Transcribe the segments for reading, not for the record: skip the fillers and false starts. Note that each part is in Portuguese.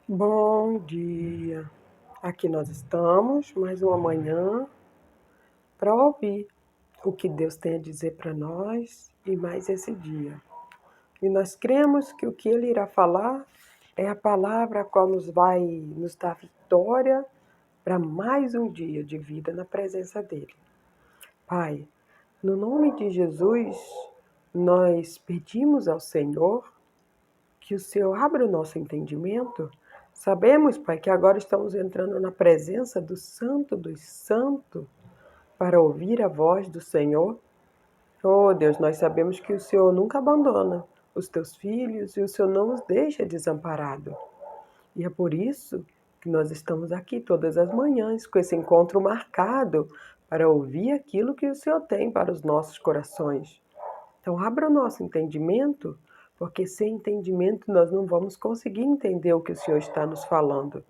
Bom dia. Aqui nós estamos, mais uma manhã, para ouvir o que Deus tem a dizer para nós e mais esse dia. E nós cremos que o que Ele irá falar é a palavra a qual nos dar vitória para mais um dia de vida na presença dEle. Pai, no nome de Jesus, nós pedimos ao Senhor que o Senhor abra o nosso entendimento. Sabemos, Pai, que agora estamos entrando na presença do Santo dos Santos para ouvir a voz do Senhor. Oh, Deus, nós sabemos que o Senhor nunca abandona os teus filhos e o Senhor não os deixa desamparados. E é por isso que nós estamos aqui todas as manhãs com esse encontro marcado para ouvir aquilo que o Senhor tem para os nossos corações. Então, abra o nosso entendimento, porque sem entendimento nós não vamos conseguir entender o que o Senhor está nos falando.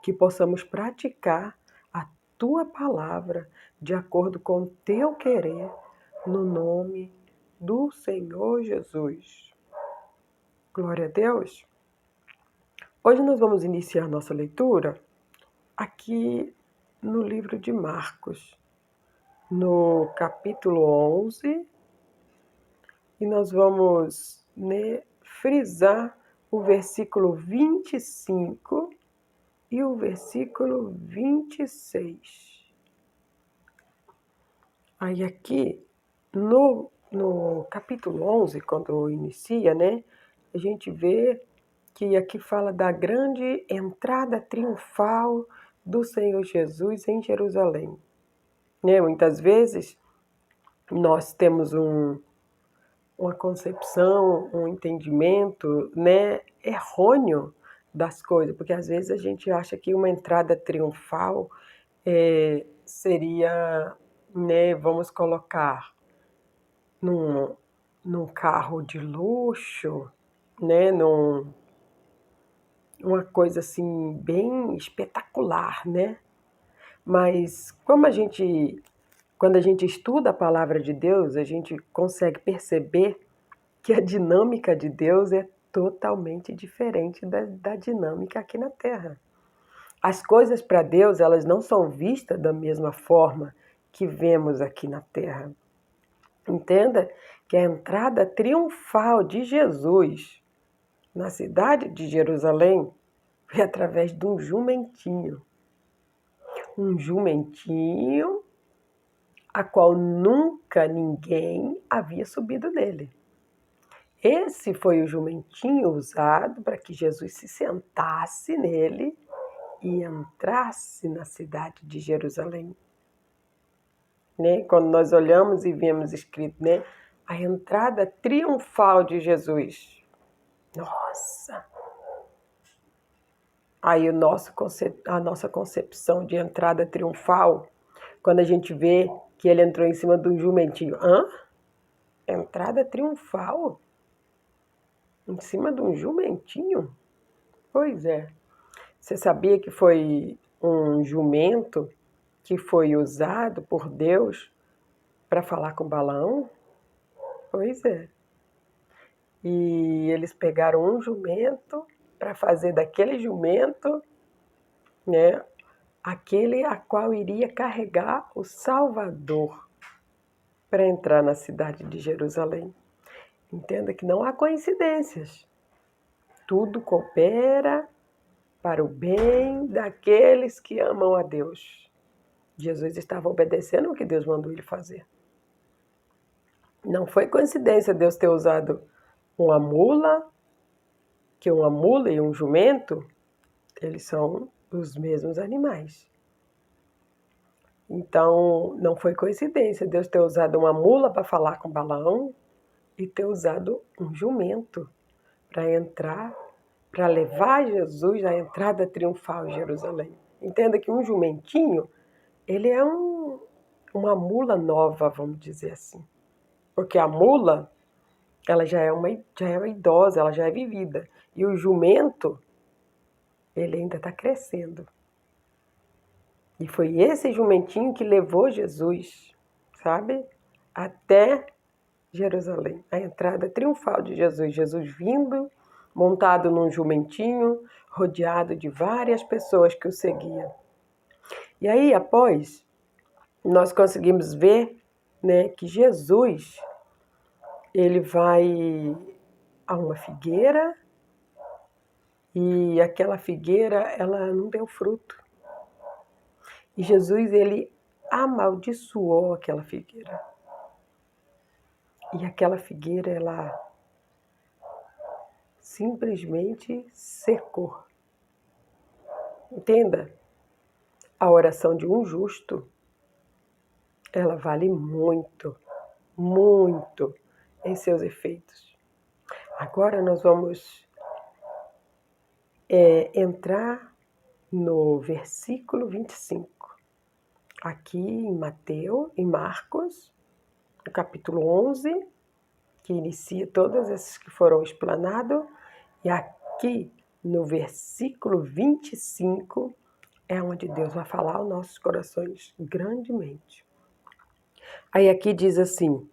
Que possamos praticar a tua palavra de acordo com o teu querer, no nome do Senhor Jesus. Glória a Deus. Hoje nós vamos iniciar nossa leitura aqui no livro de Marcos, no capítulo 11. E nós vamos frisar o versículo 25 e o versículo 26. Aí aqui, no capítulo 11, quando inicia, a gente vê que aqui fala da grande entrada triunfal do Senhor Jesus em Jerusalém. Muitas vezes nós temos uma concepção, um entendimento, errôneo das coisas, porque às vezes a gente acha que uma entrada triunfal seria, vamos colocar, num carro de luxo, uma coisa assim bem espetacular, Mas quando a gente estuda a palavra de Deus, a gente consegue perceber que a dinâmica de Deus é totalmente diferente da dinâmica aqui na Terra. As coisas para Deus, elas não são vistas da mesma forma que vemos aqui na Terra. Entenda que a entrada triunfal de Jesus na cidade de Jerusalém foi através de um jumentinho. Um jumentinho a qual nunca ninguém havia subido nele. Esse foi o jumentinho usado para que Jesus se sentasse nele e entrasse na cidade de Jerusalém. Quando nós olhamos e vemos escrito, a entrada triunfal de Jesus. Nossa! Aí a nossa concepção de entrada triunfal, quando a gente vê que ele entrou em cima de um jumentinho. Entrada triunfal? Em cima de um jumentinho? Pois é. Você sabia que foi um jumento que foi usado por Deus para falar com Balaão? Pois é. E eles pegaram um jumento para fazer daquele jumento, aquele a qual iria carregar o Salvador para entrar na cidade de Jerusalém. Entenda que não há coincidências. Tudo coopera para o bem daqueles que amam a Deus. Jesus estava obedecendo o que Deus mandou ele fazer. Não foi coincidência Deus ter usado uma mula, que uma mula e um jumento, eles são os mesmos animais. Então, não foi coincidência Deus ter usado uma mula para falar com Balaão e ter usado um jumento para entrar, para levar Jesus à entrada triunfal em Jerusalém. Entenda que um jumentinho, ele é uma mula nova, vamos dizer assim. Porque a mula, ela já é uma idosa, ela já é vivida. E o jumento, ele ainda está crescendo. E foi esse jumentinho que levou Jesus, sabe? Até Jerusalém. A entrada triunfal de Jesus. Jesus vindo montado num jumentinho, rodeado de várias pessoas que o seguiam. E aí, após, nós conseguimos ver, né, que Jesus, ele vai a uma figueira e aquela figueira, ela não deu fruto. E Jesus, ele amaldiçoou aquela figueira. E aquela figueira, ela simplesmente secou. Entenda, a oração de um justo, ela vale muito, muito em seus efeitos. Agora nós vamos entrar no versículo 25. Aqui em Marcos, no capítulo 11, que inicia todos esses que foram explanados, e aqui no versículo 25 é onde Deus vai falar aos nossos corações grandemente. Aí aqui diz assim: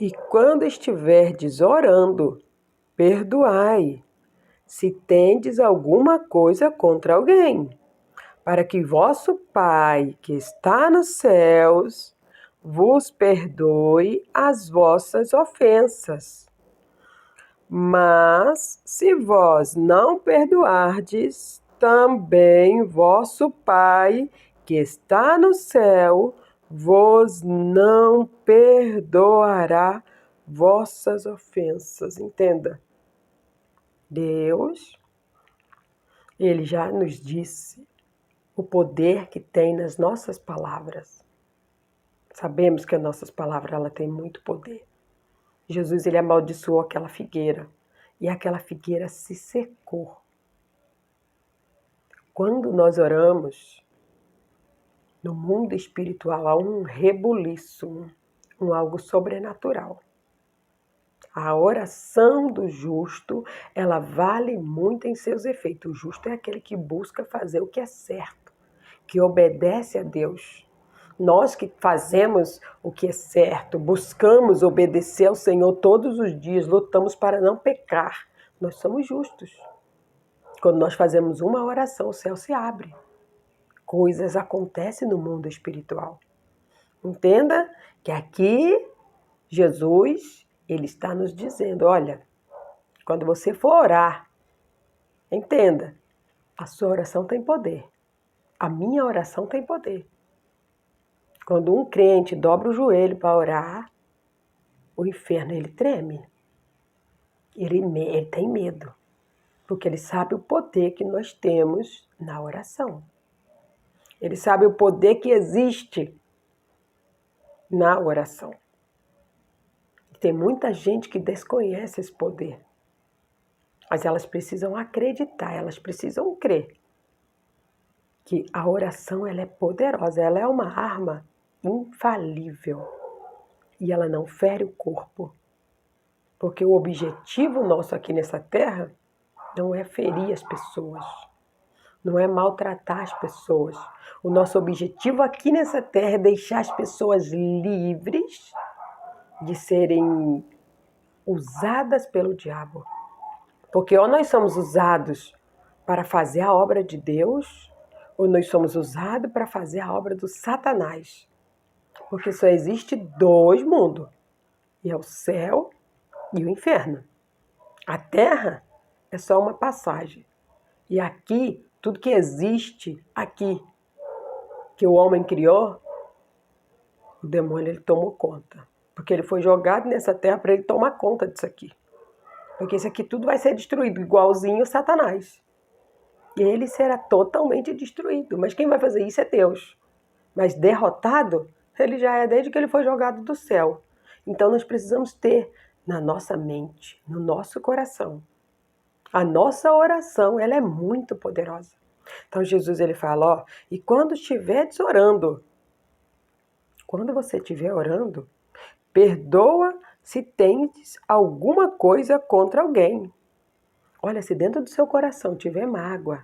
e quando estiverdes orando, perdoai, se tendes alguma coisa contra alguém, para que vosso Pai, que está nos céus, vos perdoe as vossas ofensas. Mas, se vós não perdoardes, também vosso Pai, que está no céu, vos não perdoará vossas ofensas. Entenda, Deus, ele já nos disse o poder que tem nas nossas palavras. Sabemos que as nossas palavras ela tem muito poder. Jesus, ele amaldiçoou aquela figueira e aquela figueira se secou. Quando nós oramos, no mundo espiritual há um rebuliço, algo sobrenatural. A oração do justo, ela vale muito em seus efeitos. O justo é aquele que busca fazer o que é certo, que obedece a Deus. Nós que fazemos o que é certo, buscamos obedecer ao Senhor todos os dias, lutamos para não pecar. Nós somos justos. Quando nós fazemos uma oração, o céu se abre. Coisas acontecem no mundo espiritual. Entenda que aqui Jesus, ele está nos dizendo, olha, quando você for orar, entenda, a sua oração tem poder. A minha oração tem poder. Quando um crente dobra o joelho para orar, o inferno ele treme. Ele tem medo, porque ele sabe o poder que nós temos na oração. Ele sabe o poder que existe na oração. Tem muita gente que desconhece esse poder, mas elas precisam acreditar, elas precisam crer que a oração ela é poderosa, ela é uma arma infalível e ela não fere o corpo. Porque o objetivo nosso aqui nessa terra não é ferir as pessoas, não é maltratar as pessoas. O nosso objetivo aqui nessa terra é deixar as pessoas livres de serem usadas pelo diabo. Porque ou nós somos usados para fazer a obra de Deus, ou nós somos usados para fazer a obra do Satanás. Porque só existe dois mundos, e é o céu e o inferno. A terra é só uma passagem. E aqui, tudo que existe aqui, que o homem criou, o demônio ele tomou conta. Porque ele foi jogado nessa terra para ele tomar conta disso aqui. Porque isso aqui tudo vai ser destruído, igualzinho o Satanás. Ele será totalmente destruído. Mas quem vai fazer isso é Deus. Mas derrotado, ele já é desde que ele foi jogado do céu. Então nós precisamos ter na nossa mente, no nosso coração. A nossa oração, ela é muito poderosa. Então Jesus ele fala, ó, e quando estiveres orando, quando você estiver orando, perdoa se tens alguma coisa contra alguém. Olha, se dentro do seu coração tiver mágoa,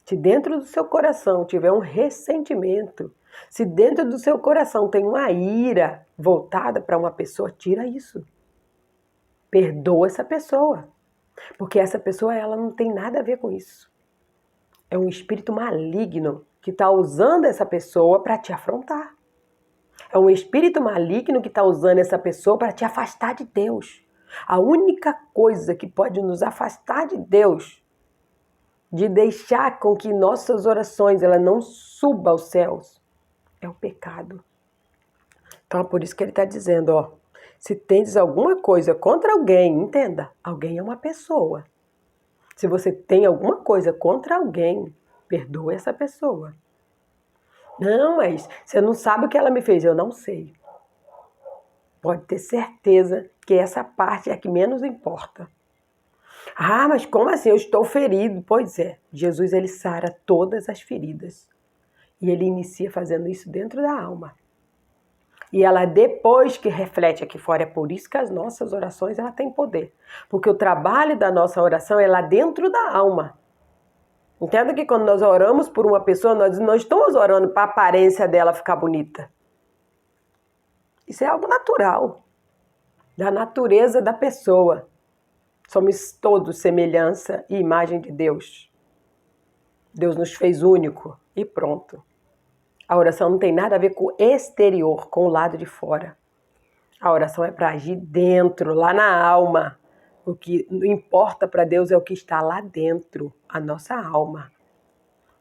se dentro do seu coração tiver um ressentimento, se dentro do seu coração tem uma ira voltada para uma pessoa, tira isso. Perdoa essa pessoa. Porque essa pessoa, ela não tem nada a ver com isso. É um espírito maligno que está usando essa pessoa para te afrontar. É um espírito maligno que está usando essa pessoa para te afastar de Deus. A única coisa que pode nos afastar de Deus, de deixar com que nossas orações ela não suba aos céus, é o pecado. Então é por isso que ele está dizendo, ó, se tendes alguma coisa contra alguém, entenda, alguém é uma pessoa. Se você tem alguma coisa contra alguém, perdoa essa pessoa. Não, mas você não sabe o que ela me fez. Eu não sei. Pode ter certeza que essa parte é a que menos importa. Ah, mas como assim? Eu estou ferido. Pois é, Jesus ele sara todas as feridas. E ele inicia fazendo isso dentro da alma. E ela depois que reflete aqui fora. É por isso que as nossas orações ela têm poder. Porque o trabalho da nossa oração é lá dentro da alma. Entenda que quando nós oramos por uma pessoa, nós não estamos orando para a aparência dela ficar bonita. Isso é algo natural, da natureza da pessoa. Somos todos semelhança e imagem de Deus. Deus nos fez único e pronto. A oração não tem nada a ver com o exterior, com o lado de fora. A oração é para agir dentro, lá na alma. O que importa para Deus é o que está lá dentro, a nossa alma.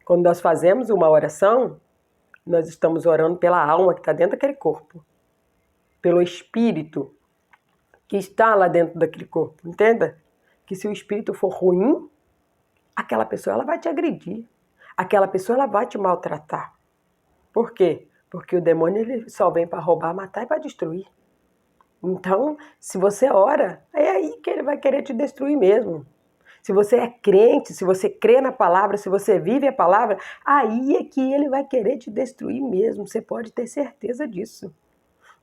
Quando nós fazemos uma oração, nós estamos orando pela alma que está dentro daquele corpo. Pelo espírito que está lá dentro daquele corpo. Entenda? Que se o espírito for ruim, aquela pessoa ela vai te agredir. Aquela pessoa ela vai te maltratar. Por quê? Porque o demônio ele só vem para roubar, matar e para destruir. Então, se você ora, é aí que ele vai querer te destruir mesmo. Se você é crente, se você crê na palavra, se você vive a palavra, aí é que ele vai querer te destruir mesmo. Você pode ter certeza disso.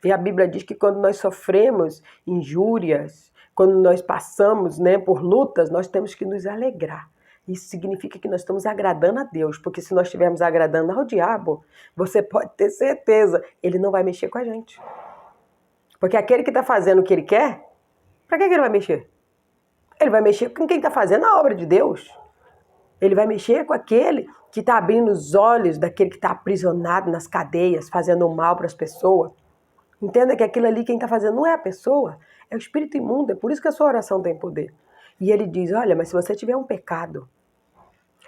E a Bíblia diz que quando nós sofremos injúrias, quando nós passamos, por lutas, nós temos que nos alegrar. Isso significa que nós estamos agradando a Deus, porque se nós estivermos agradando ao diabo, você pode ter certeza, ele não vai mexer com a gente. Porque aquele que está fazendo o que ele quer, para que ele vai mexer? Ele vai mexer com quem está fazendo a obra de Deus. Ele vai mexer com aquele que está abrindo os olhos daquele que está aprisionado nas cadeias, fazendo mal para as pessoas. Entenda que aquilo ali quem está fazendo não é a pessoa, é o espírito imundo, é por isso que a sua oração tem poder. E ele diz, olha, mas se você tiver um pecado,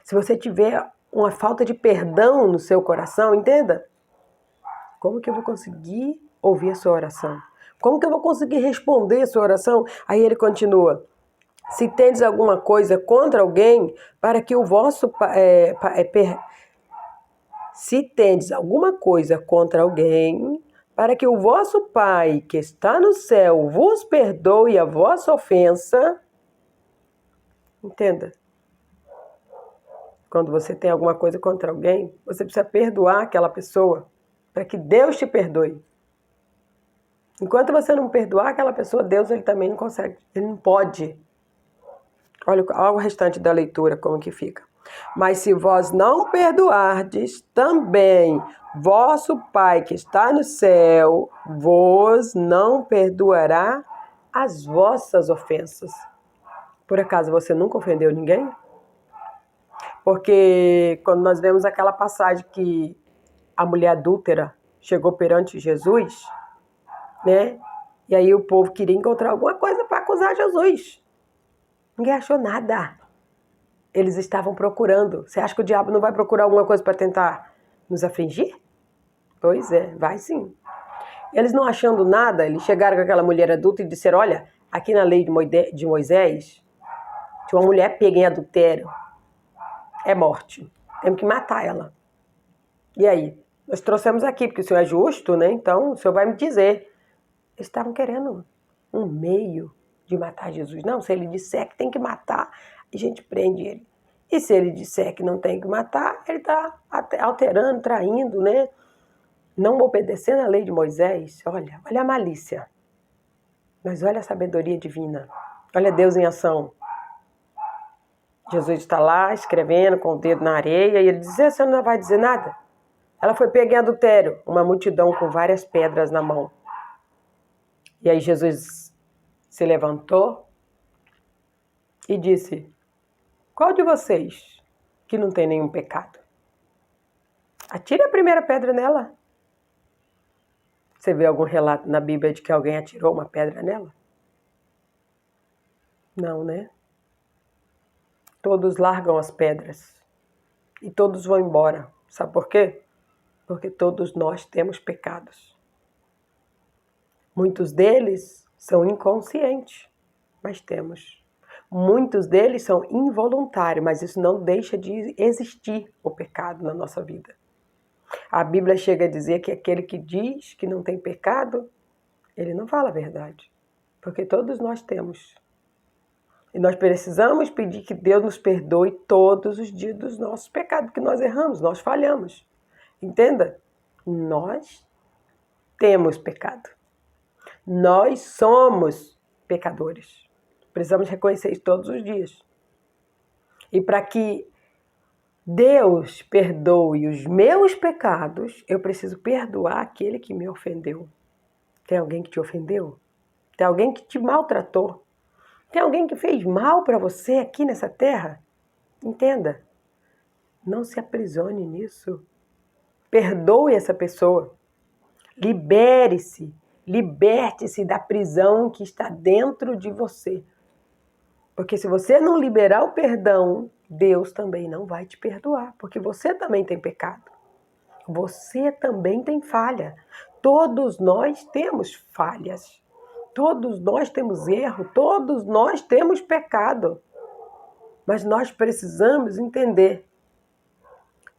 se você tiver uma falta de perdão no seu coração, entenda, como que eu vou conseguir ouvir a sua oração? Como que eu vou conseguir responder a sua oração? Aí ele continua, se tendes alguma coisa contra alguém, para que o vosso... se tendes alguma coisa contra alguém, para que o vosso Pai, que está no céu, vos perdoe a vossa ofensa. Entenda. Quando você tem alguma coisa contra alguém, você precisa perdoar aquela pessoa, para que Deus te perdoe. Enquanto você não perdoar aquela pessoa, Deus ele também não consegue, ele não pode. Olha o restante da leitura, como que fica. Mas se vós não perdoardes, também vosso Pai que está no céu vos não perdoará as vossas ofensas. Por acaso você nunca ofendeu ninguém? Porque quando nós vemos aquela passagem que a mulher adúltera chegou perante Jesus, e aí o povo queria encontrar alguma coisa para acusar Jesus. Ninguém achou nada. Eles estavam procurando. Você acha que o diabo não vai procurar alguma coisa para tentar nos afligir? Pois é, vai sim. Eles não achando nada, eles chegaram com aquela mulher adulta e disseram, olha, aqui na lei de Moisés, se uma mulher pega em adultério, é morte. Temos que matar ela. E aí? Nós trouxemos aqui, porque o senhor é justo, Então o senhor vai me dizer. Eles estavam querendo um meio de matar Jesus. Não, se ele disser que tem que matar, a gente prende ele. E se ele disser que não tem que matar, ele está alterando, traindo, Não obedecendo a lei de Moisés. Olha a malícia. Mas olha a sabedoria divina. Olha Deus em ação. Jesus está lá escrevendo com o dedo na areia e ele diz, você não vai dizer nada? Ela foi pega em adultério, uma multidão com várias pedras na mão. E aí Jesus se levantou e disse: qual de vocês que não tem nenhum pecado? Atire a primeira pedra nela. Você vê algum relato na Bíblia de que alguém atirou uma pedra nela? Não, né? Todos largam as pedras e todos vão embora. Sabe por quê? Porque todos nós temos pecados. Muitos deles são inconscientes, mas temos. Muitos deles são involuntários, mas isso não deixa de existir o pecado na nossa vida. A Bíblia chega a dizer que aquele que diz que não tem pecado, ele não fala a verdade, porque todos nós temos. E nós precisamos pedir que Deus nos perdoe todos os dias dos nossos pecados, que nós erramos, nós falhamos. Entenda? Nós temos pecado. Nós somos pecadores. Precisamos reconhecer isso todos os dias. E para que Deus perdoe os meus pecados, eu preciso perdoar aquele que me ofendeu. Tem alguém que te ofendeu? Tem alguém que te maltratou? Tem alguém que fez mal para você aqui nessa terra? Entenda, não se aprisione nisso. Perdoe essa pessoa. Libere-se, liberte-se da prisão que está dentro de você. Porque se você não liberar o perdão, Deus também não vai te perdoar, porque você também tem pecado. Você também tem falha. Todos nós temos falhas. Todos nós temos erro, todos nós temos pecado. Mas nós precisamos entender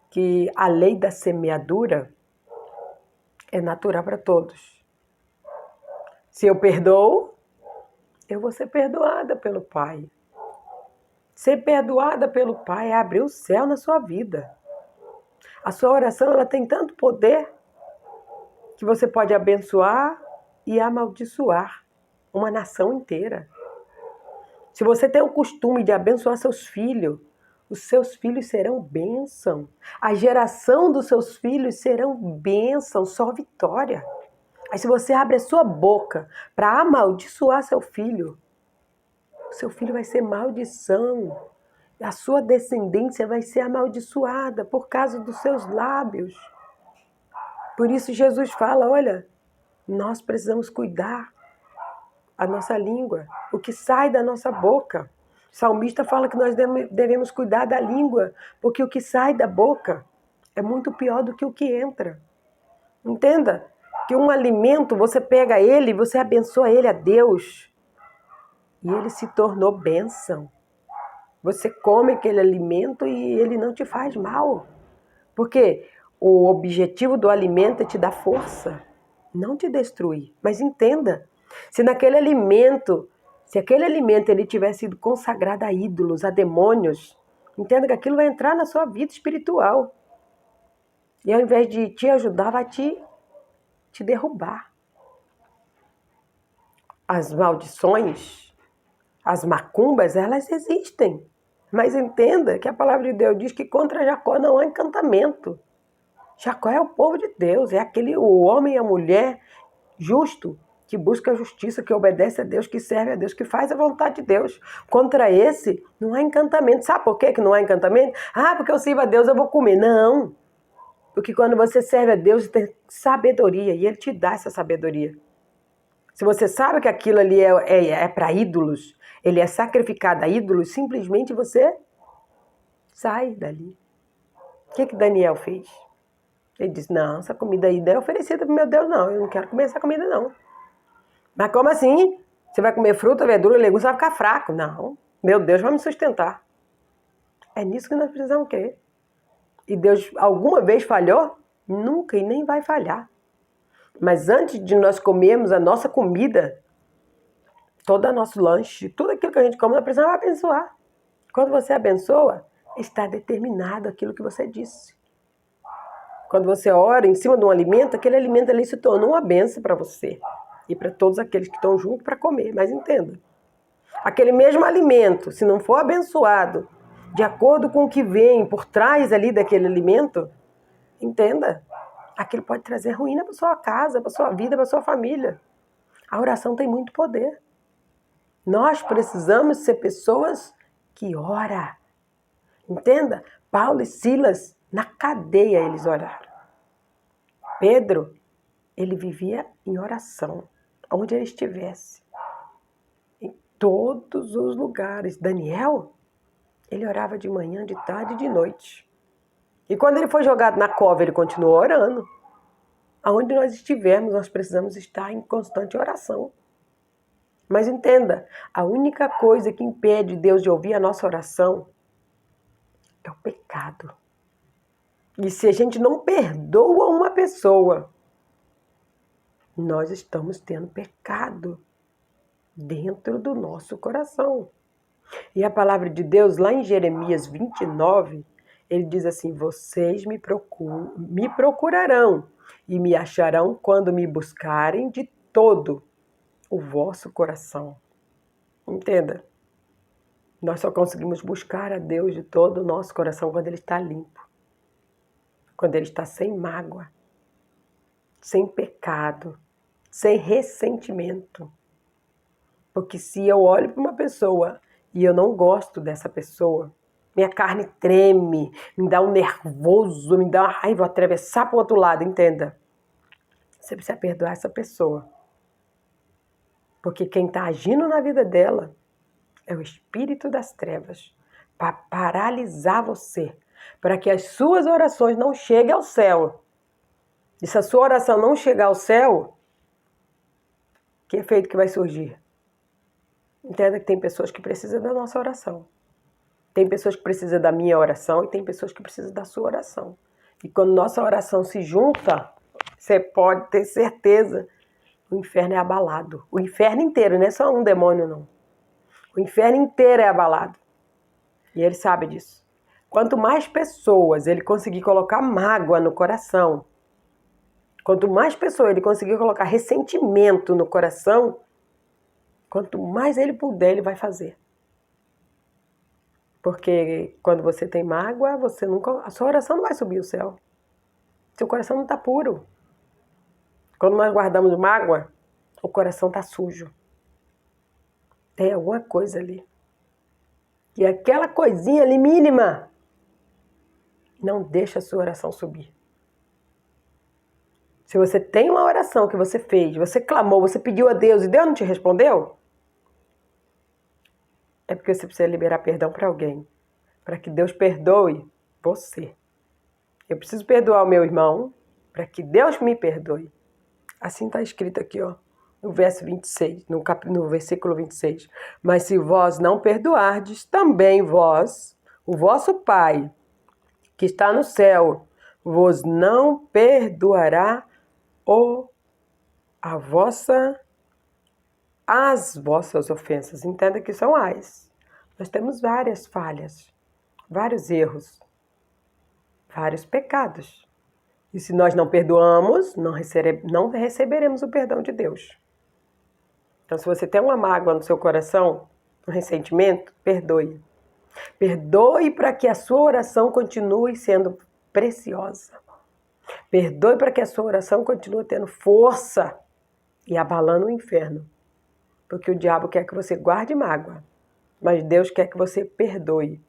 que a lei da semeadura é natural para todos. Se eu perdoo, eu vou ser perdoada pelo Pai. Ser perdoada pelo Pai é abrir o céu na sua vida. A sua oração ela tem tanto poder que você pode abençoar e amaldiçoar uma nação inteira. Se você tem o costume de abençoar seus filhos, os seus filhos serão bênção. A geração dos seus filhos serão bênção, só vitória. Aí se você abre a sua boca para amaldiçoar seu filho vai ser maldição. A sua descendência vai ser amaldiçoada por causa dos seus lábios. Por isso Jesus fala, olha, nós precisamos cuidar a nossa língua, o que sai da nossa boca. O salmista fala que nós devemos cuidar da língua, porque o que sai da boca é muito pior do que o que entra. Entenda que um alimento, você pega ele, você abençoa ele a Deus, e ele se tornou bênção. Você come aquele alimento e ele não te faz mal. Porque o objetivo do alimento é te dar força, não te destruir. Mas entenda, se aquele alimento ele tivesse sido consagrado a ídolos, a demônios, entenda que aquilo vai entrar na sua vida espiritual. E ao invés de te ajudar, vai te derrubar. As maldições, as macumbas, elas existem. Mas entenda que a palavra de Deus diz que contra Jacó não há encantamento. Jacó é o povo de Deus, é o homem e a mulher justo, que busca a justiça, que obedece a Deus, que serve a Deus, que faz a vontade de Deus. Contra esse, não há encantamento. Sabe por que não há encantamento? Porque eu sirvo a Deus, eu vou comer. Não. Porque quando você serve a Deus, você tem sabedoria, e Ele te dá essa sabedoria. Se você sabe que aquilo ali é para ídolos, ele é sacrificado a ídolos, simplesmente você sai dali. O que Daniel fez? Ele disse, não, essa comida aí não é oferecida para meu Deus, não. Eu não quero comer essa comida, não. Mas como assim? Você vai comer fruta, verdura, legumes, você vai ficar fraco. Não, meu Deus vai me sustentar. É nisso que nós precisamos crer. E Deus alguma vez falhou? Nunca e nem vai falhar. Mas antes de nós comermos a nossa comida, todo o nosso lanche, tudo aquilo que a gente come, nós precisamos abençoar. Quando você abençoa, está determinado aquilo que você disse. Quando você ora em cima de um alimento, aquele alimento ali se torna uma bênção para você e para todos aqueles que estão juntos para comer. Mas entenda, aquele mesmo alimento, se não for abençoado de acordo com o que vem por trás ali daquele alimento, entenda, aquilo pode trazer ruína para sua casa, para sua vida, para sua família. A oração tem muito poder. Nós precisamos ser pessoas que oram. Entenda? Paulo e Silas, na cadeia eles oraram. Pedro, ele vivia em oração, onde ele estivesse. Em todos os lugares. Daniel, ele orava de manhã, de tarde e de noite. E quando ele foi jogado na cova, ele continuou orando. Aonde nós estivermos, nós precisamos estar em constante oração. Mas entenda, a única coisa que impede Deus de ouvir a nossa oração é o pecado. E se a gente não perdoa uma pessoa, nós estamos tendo pecado dentro do nosso coração. E a palavra de Deus, lá em Jeremias 29, ele diz assim: vocês me procurarão e me acharão quando me buscarem de todo o vosso coração. Entenda? Nós só conseguimos buscar a Deus de todo o nosso coração quando Ele está limpo. Quando Ele está sem mágoa, sem pecado, sem ressentimento. Porque se eu olho para uma pessoa e eu não gosto dessa pessoa, minha carne treme, me dá um nervoso, me dá uma raiva, vou atravessar para o outro lado, entenda? Você precisa perdoar essa pessoa. Porque quem está agindo na vida dela é o espírito das trevas, para paralisar você, para que as suas orações não cheguem ao céu. E se a sua oração não chegar ao céu, que efeito que vai surgir? Entenda que tem pessoas que precisam da nossa oração. Tem pessoas que precisam da minha oração e tem pessoas que precisam da sua oração. E quando nossa oração se junta, você pode ter certeza, o inferno é abalado. O inferno inteiro, não é só um demônio, não. O inferno inteiro é abalado. E ele sabe disso. Quanto mais pessoas ele conseguir colocar mágoa no coração, quanto mais pessoas ele conseguir colocar ressentimento no coração, quanto mais ele puder, ele vai fazer. Porque quando você tem mágoa, a sua oração não vai subir ao céu. Seu coração não está puro. Quando nós guardamos mágoa, o coração está sujo. Tem alguma coisa ali. E aquela coisinha ali mínima não deixa a sua oração subir. Se você tem uma oração que você fez, você clamou, você pediu a Deus e Deus não te respondeu, é porque você precisa liberar perdão para alguém, para que Deus perdoe você. Eu preciso perdoar o meu irmão para que Deus me perdoe. Assim está escrito aqui, ó, no verso 26, no versículo 26. Mas se vós não perdoardes, também vós, o vosso Pai, que está no céu, vos não perdoará as vossas ofensas. Entenda que são as. Nós temos várias falhas, vários erros, vários pecados. E se nós não perdoamos, não receberemos o perdão de Deus. Então, se você tem uma mágoa no seu coração, um ressentimento, perdoe. Perdoe para que a sua oração continue sendo preciosa. Perdoe para que a sua oração continue tendo força e abalando o inferno. Porque o diabo quer que você guarde mágoa, mas Deus quer que você perdoe.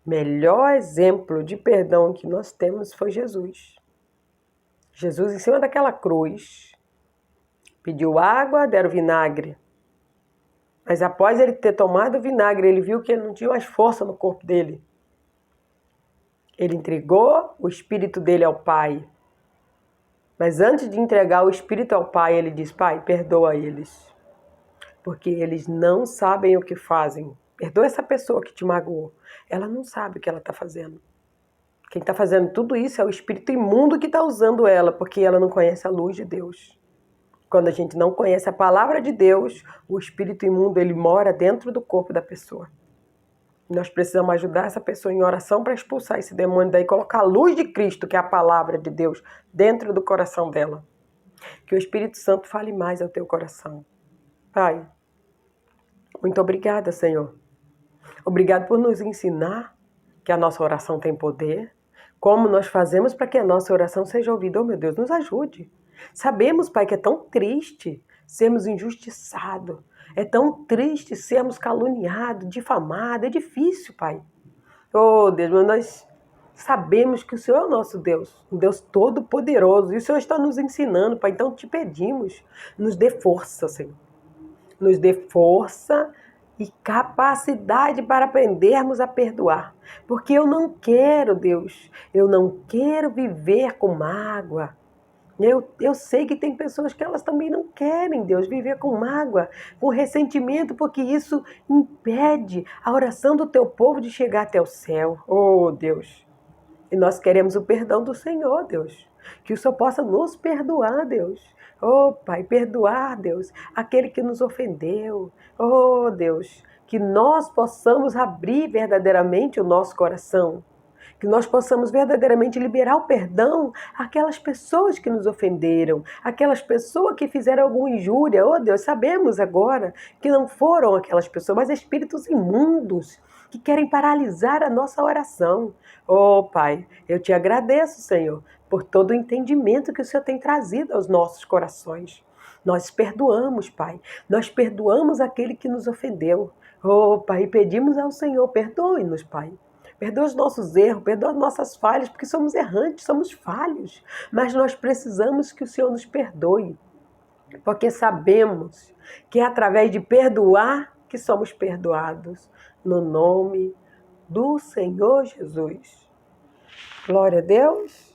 Melhor exemplo de perdão que nós temos foi Jesus. Jesus, em cima daquela cruz, pediu água, deram vinagre. Mas após ele ter tomado o vinagre, ele viu que ele não tinha mais força no corpo dele. Ele entregou o espírito dele ao Pai. Mas antes de entregar o espírito ao Pai, ele diz: Pai, perdoa eles, porque eles não sabem o que fazem. Perdoa essa pessoa que te magoou. Ela não sabe o que ela está fazendo. Quem está fazendo tudo isso é o espírito imundo que está usando ela, porque ela não conhece a luz de Deus. Quando a gente não conhece a palavra de Deus, o espírito imundo ele mora dentro do corpo da pessoa. Nós precisamos ajudar essa pessoa em oração para expulsar esse demônio daí, colocar a luz de Cristo, que é a palavra de Deus, dentro do coração dela. Que o Espírito Santo fale mais ao teu coração. Pai, muito obrigada, Senhor. Obrigado por nos ensinar que a nossa oração tem poder. Como nós fazemos para que a nossa oração seja ouvida? Oh, meu Deus, nos ajude. Sabemos, Pai, que é tão triste sermos injustiçados. É tão triste sermos caluniados, difamados. É difícil, Pai. Oh, Deus, mas nós sabemos que o Senhor é o nosso Deus, um Deus todo-poderoso. E o Senhor está nos ensinando, Pai. Então te pedimos, nos dê força, Senhor. Nos dê força e capacidade para aprendermos a perdoar. Porque eu não quero, Deus, eu não quero viver com mágoa. Eu sei que tem pessoas que elas também não querem, Deus, viver com mágoa, com ressentimento, porque isso impede a oração do teu povo de chegar até o céu. Oh, Deus. E nós queremos o perdão do Senhor, Deus. Que o Senhor possa nos perdoar, Deus. Oh, Pai, perdoar, Deus, aquele que nos ofendeu. Oh, Deus, que nós possamos abrir verdadeiramente o nosso coração. Que nós possamos verdadeiramente liberar o perdão àquelas pessoas que nos ofenderam, aquelas pessoas que fizeram alguma injúria. Oh, Deus, sabemos agora que não foram aquelas pessoas, mas espíritos imundos que querem paralisar a nossa oração. Oh, Pai, eu te agradeço, Senhor, por todo o entendimento que o Senhor tem trazido aos nossos corações. Nós perdoamos, Pai. Nós perdoamos aquele que nos ofendeu. Oh, Pai, e pedimos ao Senhor, perdoe-nos, Pai. Perdoa os nossos erros, perdoa as nossas falhas, porque somos errantes, somos falhos. Mas nós precisamos que o Senhor nos perdoe, porque sabemos que é através de perdoar que somos perdoados. No nome do Senhor Jesus. Glória a Deus.